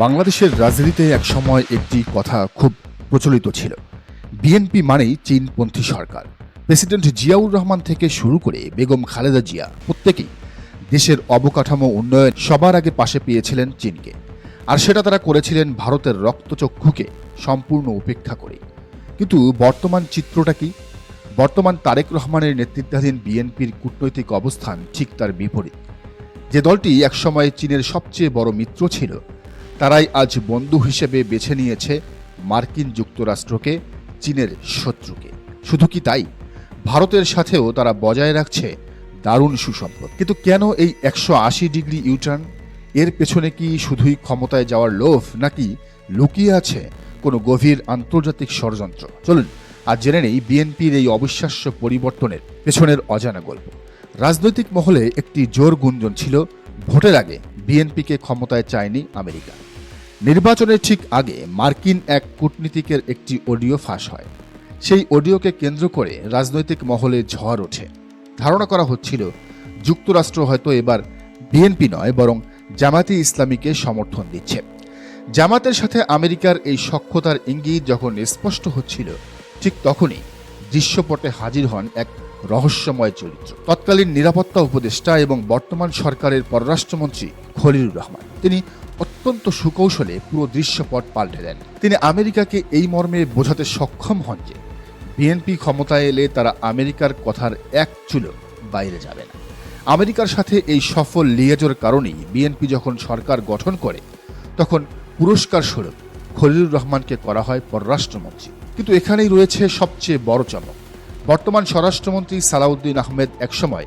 বাংলাদেশের রাজনীতিতে একসময় একটি কথা খুব প্রচলিত ছিল। বিএনপি মানেই চীনপন্থী সরকার। প্রেসিডেন্ট জিয়াউর রহমান থেকে শুরু করে বেগম খালেদা জিয়া প্রত্যেকেই দেশের অবকাঠামো উন্নয়ন সবার আগে পাশে পেয়েছিলেন চীনকে। আর সেটা তারা করেছিলেন ভারতের রক্তচক্ষুকে সম্পূর্ণ উপেক্ষা করে। কিন্তু বর্তমান চিত্রটা কি? বর্তমান তারেক রহমানের নেতৃত্বাধীন বিএনপির কূটনৈতিক অবস্থান ঠিক তার বিপরীত। যে দলটি একসময় চীনের সবচেয়ে বড় মিত্র ছিল, তারাই আজ বন্ধু হিসেবে বেছে নিয়েছে মার্কিন যুক্তরাষ্ট্রকে, চীনের শত্রুকে। শুধু কি তাই, ভারতের সাথেও তারা বজায় রাখছে দারুণ সুসম্পর্ক। কিন্তু কেন এই 180 ডিগ্রি ইউটার্ন? এর পেছনে কি শুধুই ক্ষমতায় যাওয়ার লোভ, নাকি লুকিয়ে আছে কোনো গভীর আন্তর্জাতিক ষড়যন্ত্র? চলুন আজ জেনে নেই বিএনপির এই অবিশ্বাস্য পরিবর্তনের পেছনের অজানা গল্প। রাজনৈতিক মহলে একটি জোর গুঞ্জন ছিল, ভোটের আগে বিএনপিকে ক্ষমতায় চায়নি আমেরিকা। নির্বাচনের ঠিক আগে মার্কিন এক কূটনীতিকের একটি অডিও ফাঁস হয়। সেই অডিওকে কেন্দ্র করে রাজনৈতিক মহলে ঝড় ওঠে। ধারণা করা হচ্ছিল যুক্তরাষ্ট্র হয়তো এবার বিএনপি নয়, বরং জামায়াতে ইসলামীকে সমর্থন দিচ্ছে। জামাতের সাথে আমেরিকার এই সখ্যতার ইঙ্গিত যখন স্পষ্ট হচ্ছিল, ঠিক তখনই দৃশ্যপটে হাজির হন এক রহস্যময় চরিত্র। তৎকালীন নিরাপত্তা উপদেষ্টা এবং বর্তমান সরকারের পররাষ্ট্রমন্ত্রী খলিলুর রহমান। তিনি অত্যন্ত সুকৌশলে পুরো দৃশ্যপট পাল্টে দেন। তিনি আমেরিকাকে এই মর্মে বোঝাতে সক্ষম হন যে বিএনপি ক্ষমতায় এলে তারা আমেরিকার কথার এক চুলো বাইরে যাবে না। আমেরিকার সাথে এই সফল লিয়াজোর কারণেই বিএনপি যখন সরকার গঠন করে, তখন পুরস্কার স্বরূপ খলিলুর রহমানকে করা হয় পররাষ্ট্রমন্ত্রী। কিন্তু এখানেই রয়েছে সবচেয়ে বড় চমক। বর্তমান স্বরাষ্ট্রমন্ত্রী সালাউদ্দিন আহমেদ একসময়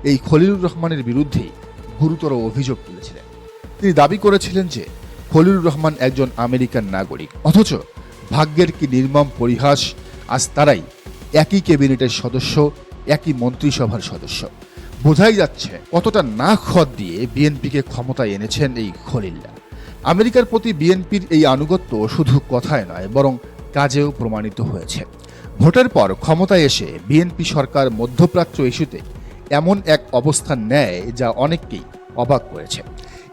এই খলিলুর রহমানের বিরুদ্ধেই গুরুতর অভিযোগ তুলেছিলেন। তিনি দাবি করেছিলেন যে খলিলুর রহমান একজন আমেরিকান নাগরিক, অথচ ভাগ্যের কি নির্মম পরিহাস, আজ তারাই একই ক্যাবিনেটের সদস্য, একই মন্ত্রিসভার সদস্য। বোঝাই যাচ্ছে কতটা না খত দিয়ে বিএনপিকে ক্ষমতায় এনেছেন এই খলিলরা। আমেরিকার প্রতি বিএনপির এই আনুগত্য শুধু কথায় নয়, বরং কাজেও প্রমাণিত হয়েছে। ভোটের পর ক্ষমতায় এসে বিএনপি সরকার মধ্যপ্রাচ্য ইস্যুতে এমন এক অবস্থান নেয় যা অনেককেই অবাক করেছে।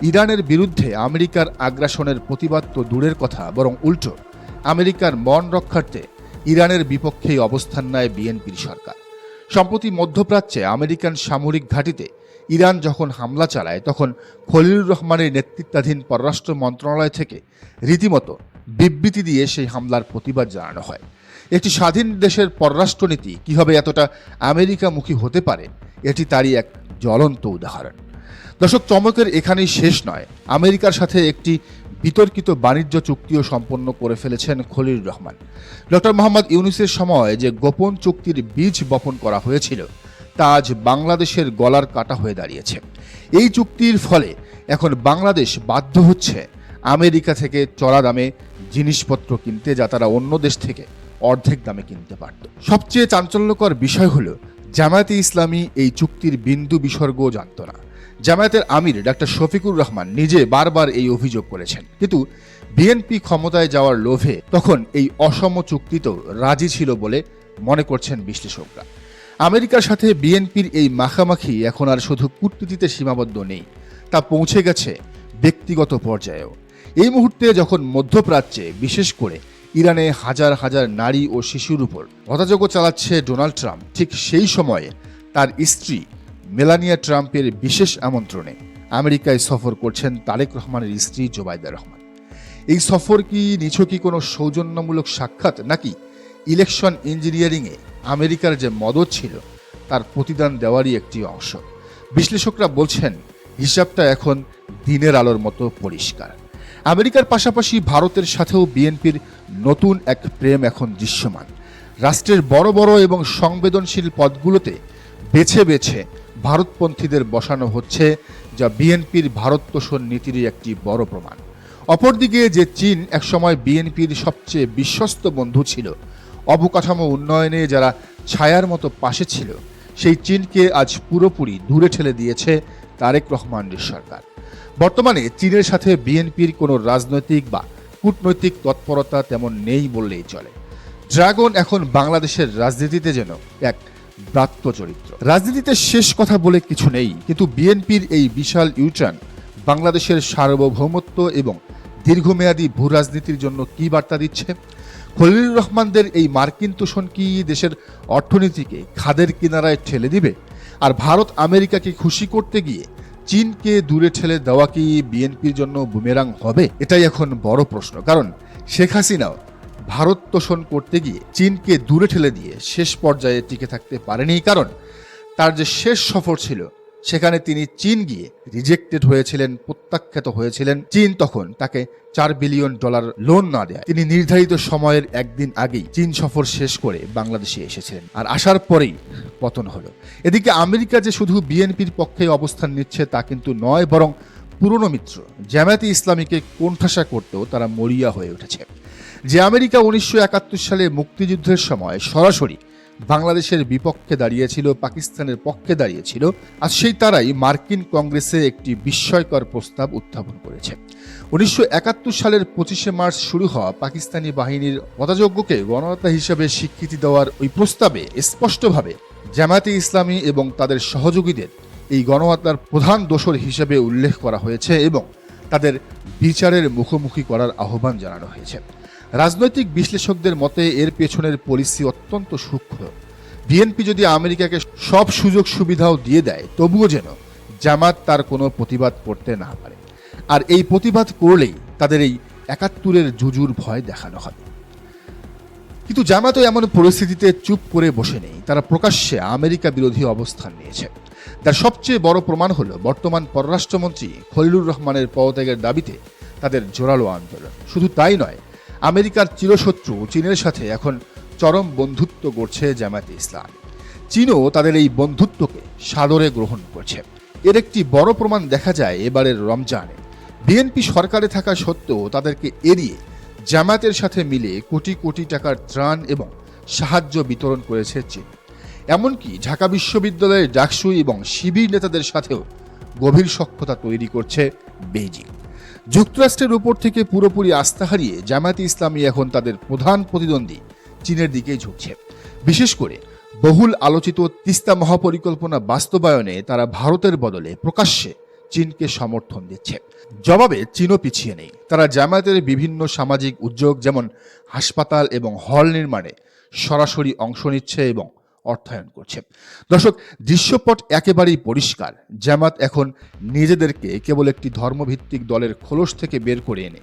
ইরানের বিরুদ্ধে আমেরিকার আগ্রাসনের প্রতিবাদ তো দূরের কথা, বরং উল্টো আমেরিকার মন রক্ষার্থে ইরানের বিপক্ষেই অবস্থান নেয় বিএনপির সরকার। সম্প্রতি মধ্যপ্রাচ্যে আমেরিকান সামরিক ঘাঁটিতে ইরান যখন হামলা চালায়, তখন খলিলুর রহমানের নেতৃত্বাধীন পররাষ্ট্র মন্ত্রণালয় থেকে রীতিমতো বিবৃতি দিয়ে সেই হামলার প্রতিবাদ জানানো হয়। একটি স্বাধীন দেশের পররাষ্ট্রনীতি কিভাবে এতটা আমেরিকামুখী হতে পারে, এটি তারই এক জ্বলন্ত উদাহরণ। দর্শক, চমকের এখানেই শেষ নয়। আমেরিকার সাথে একটি বিতর্কিত বাণিজ্য চুক্তিও সম্পন্ন করে ফেলেছেন খলিলুর রহমান। ডক্টর মোহাম্মদ ইউনূসের সময় যে গোপন চুক্তির বীজ বপন করা হয়েছিল, তা আজ বাংলাদেশের গলার কাটা হয়ে দাঁড়িয়েছে। এই চুক্তির ফলে এখন বাংলাদেশ বাধ্য হচ্ছে আমেরিকা থেকে চড়া দামে জিনিসপত্র কিনতে, যা তারা অন্য দেশ থেকে অর্ধেক দামে কিনতে পারত। সবচেয়ে চাঞ্চল্যকর বিষয় হলো, জামায়াতে ইসলামী এই চুক্তির বিন্দু বিসর্গও জানত না। জামায়াতের আমির ডাক্তার শফিকুর রহমান নিজে বারবার এই অভিযোগ করেছেন, কিন্তু বিএনপি ক্ষমতায় যাওয়ার লোভে তখন এই অসম চুক্তিতেও রাজি ছিল বলে মনে করছেন বিশ্লেষকরা। আমেরিকার সাথে বিএনপির এই মাখামাখি এখন আর শুধু কূটনীতিতে সীমাবদ্ধ নেই, তা পৌঁছে গেছে ব্যক্তিগত পর্যায়েও। এই মুহূর্তে যখন মধ্যপ্রাচ্যে, বিশেষ করে ইরানে হাজার হাজার নারী ও শিশুর উপর হত্যাযজ্ঞ চালাচ্ছে ডোনাল্ড ট্রাম্প, ঠিক সেই সময়ে তার স্ত্রী মেলানিয়া ট্রাম্পের বিশেষ আমন্ত্রণে আমেরিকায় সফর করছেন তারেক রহমানের স্ত্রী জোবাইদা রহমান। এই সফর কি নিছকই কোনো সৌজন্যমূলক সাক্ষাৎ, নাকি ইলেকশন ইঞ্জিনিয়ারিংয়ে আমেরিকার যে মদত ছিল তার প্রতিদান দেওয়ারই একটি অংশ? বিশ্লেষকরা বলছেন হিসাবটা এখন দিনের আলোর মতো পরিষ্কার। আমেরিকার পাশাপাশি ভারতের সাথেও বিএনপির নতুন এক প্রেম এখন দৃশ্যমান। রাষ্ট্রের বড় বড় এবং সংবেদনশীল পদগুলোতে বেছে বেছে ভারতপন্থীদের বসানো হচ্ছে, যা বিএনপির ভারত তোষণ নীতিরই একটি বড় প্রমাণ। অপরদিকে যে চীন একসময় বিএনপির সবচেয়ে বিশ্বস্ত বন্ধু ছিল, অবকাঠামো উন্নয়নে যারা ছায়ার মতো পাশে ছিল, সেই চীনকে আজ পুরোপুরি দূরে ঠেলে দিয়েছে তারেক রহমানের সরকার। বর্তমানে চীনের সাথে বিএনপির কোনো রাজনৈতিক বা কূটনৈতিক তৎপরতা তেমন নেই বললেই চলে। ড্রাগন এখন বাংলাদেশের রাজনীতিতে যেন এক ব্রাত্য চরিত্র। রাজনীতিতে শেষ কথা বলে কিছু নেই, কিন্তু বিএনপির এই বিশাল ইউটার্ন বাংলাদেশের সার্বভৌমত্ব এবং দীর্ঘমেয়াদী ভূ রাজনীতির জন্য কি বার্তা দিচ্ছে? খলিলুর রহমানদের এই মার্কিন তোষণ কি দেশের অর্থনীতিকে খাদের কিনারায় ঠেলে দিবে? আর ভারত আমেরিকাকে খুশি করতে গিয়ে চীনকে দূরে ঠেলে দেওয়া কি বিএনপির জন্য বুমেরাং হবে? এটাই এখন বড় প্রশ্ন। কারণ শেখ হাসিনাও ভারত তোষণ করতে গিয়ে চীনকে দূরে ঠেলে দিয়ে শেষ পর্যায়ে টিকে থাকতে পারেনি। কারণ তার যে শেষ সফর ছিল সেখানে তিনি চীন গিয়ে রিজেক্টেড হয়েছিলেন, প্রত্যাখ্যাত হয়েছিলেন। চীন তখন তাকে $4 বিলিয়ন লোন না দেয় তিনি নির্ধারিত সময়ের একদিন আগেই চীন সফর শেষ করে বাংলাদেশে এসেছিলেন, আর আসার পরেই পতন হলো। এদিকে আমেরিকা যে শুধু বিএনপির পক্ষে অবস্থান নিচ্ছে তা কিন্তু নয়, বরং পুরনো মিত্র জামায়াতে ইসলামীকে কোণঠাসা করতেও তারা মরিয়া হয়ে উঠেছে। যে আমেরিকা 1971 সালে মুক্তিযুদ্ধের সময় সরাসরি বাংলাদেশের বিপক্ষে দাঁড়িয়েছিল, পাকিস্তানের পক্ষে দাঁড়িয়েছিল, আর সেই তারাই মার্কিন কংগ্রেসে একটি বিস্ময়কর প্রস্তাব উত্থাপন করেছে। 1971 সালের 25শে মার্চ শুরু হওয়া পাকিস্তানি বাহিনীর হত্যাযজ্ঞকে গণহত্যা হিসেবে স্বীকৃতি দেওয়ার ওই প্রস্তাবে স্পষ্টভাবে জামায়াতে ইসলামী এবং তাদের সহযোগীদের এই গণহত্যার প্রধান দোষর হিসেবে উল্লেখ করা হয়েছে এবং তাদের বিচারের মুখোমুখি করার আহ্বান জানানো হয়েছে। রাজনৈতিক বিশ্লেষকদের মতে এর পেছনের পলিসি অত্যন্ত সূক্ষ্ম। বিএনপি যদি আমেরিকাকে সব সুযোগ সুবিধাও দিয়ে দেয়, তবুও যেন জামাত তার কোনো প্রতিবাদ করতে না পারে। আর এই প্রতিবাদ করলেই তাদের এই 71-এর জুজুর ভয় দেখানো হবে। কিন্তু জামাতও এমন পরিস্থিতিতে চুপ করে বসে নেই, তারা প্রকাশ্যে আমেরিকা বিরোধী অবস্থান নিয়েছে। তার সবচেয়ে বড় প্রমাণ হলো বর্তমান পররাষ্ট্রমন্ত্রী খলিলুর রহমানের পদত্যাগের দাবিতে তাদের জোরালো আন্দোলন। শুধু তাই নয়, আমেরিকার চিরশত্রু চীনের সাথে এখন চরম বন্ধুত্ব করছে জামায়াতে ইসলাম। চীনও তাদের এই বন্ধুত্বকে সাদরে গ্রহণ করছে। এর একটি বড় প্রমাণ দেখা যায় এবারের রমজানে। বিএনপি সরকারে থাকা সত্ত্বেও তাদেরকে এড়িয়ে জামায়াতের সাথে মিলে কোটি কোটি টাকার ত্রাণ এবং সাহায্য বিতরণ করেছে চীন। এমনকি ঢাকা বিশ্ববিদ্যালয়ের ডাকসু এবং শিবির নেতাদের সাথেও গভীর সখ্যতা তৈরি করছে বেইজিং। যুক্তরাষ্ট্রের উপর থেকে পুরোপুরি আস্থা হারিয়ে জামায়াতে ইসলামী এখন তাদের প্রধান প্রতিদ্বন্দ্বী চীনের দিকেই ঝুঁকছে। বিশেষ করে বহুল আলোচিত তিস্তা মহাপরিকল্পনা বাস্তবায়নে তারা ভারতের বদলে প্রকাশ্যে চীনকে সমর্থন দিচ্ছে। জবাবে চীনও পিছিয়ে নেই। তারা জামায়াতের বিভিন্ন সামাজিক উদ্যোগ যেমন হাসপাতাল এবং হল নির্মাণে সরাসরি অংশ নিচ্ছে এবং অর্থায়ন করছে। দর্শক, দৃশ্যপট একেবারেই পরিষ্কার। জামাত এখন নিজেদেরকে কেবল একটি ধর্মভিত্তিক দলের খোলস থেকে বের করে এনে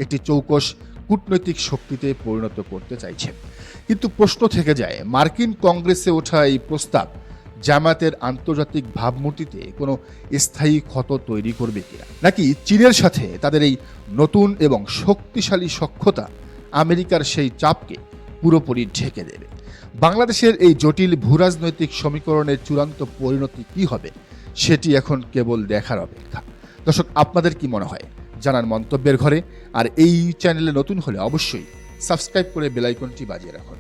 একটি চৌকস কূটনৈতিক শক্তিতে পরিণত করতে চাইছে। কিন্তু প্রশ্ন থেকে যায়, মার্কিন কংগ্রেসে ওঠা এই প্রস্তাব জামায়াতের আন্তর্জাতিক ভাবমূর্তিতে কোনো স্থায়ী ক্ষত তৈরি করবে কিনা, নাকি চীনের সাথে তাদের এই নতুন এবং শক্তিশালী সখ্যতা আমেরিকার সেই চাপকে পুরোপুরি ঢেকে দেবে। বাংলাদেশের এই জটিল ভূরাজনৈতিক সমীকরণের চূড়ান্ত পরিণতি কি হবে সেটি এখন কেবল দেখার অপেক্ষা। দর্শক, আপনাদের কি মনে হয় জানান মন্তব্যের ঘরে। আর এই চ্যানেলে নতুন হলে অবশ্যই সাবস্ক্রাইব করে বেল আইকনটি বাজিয়ে রাখুন।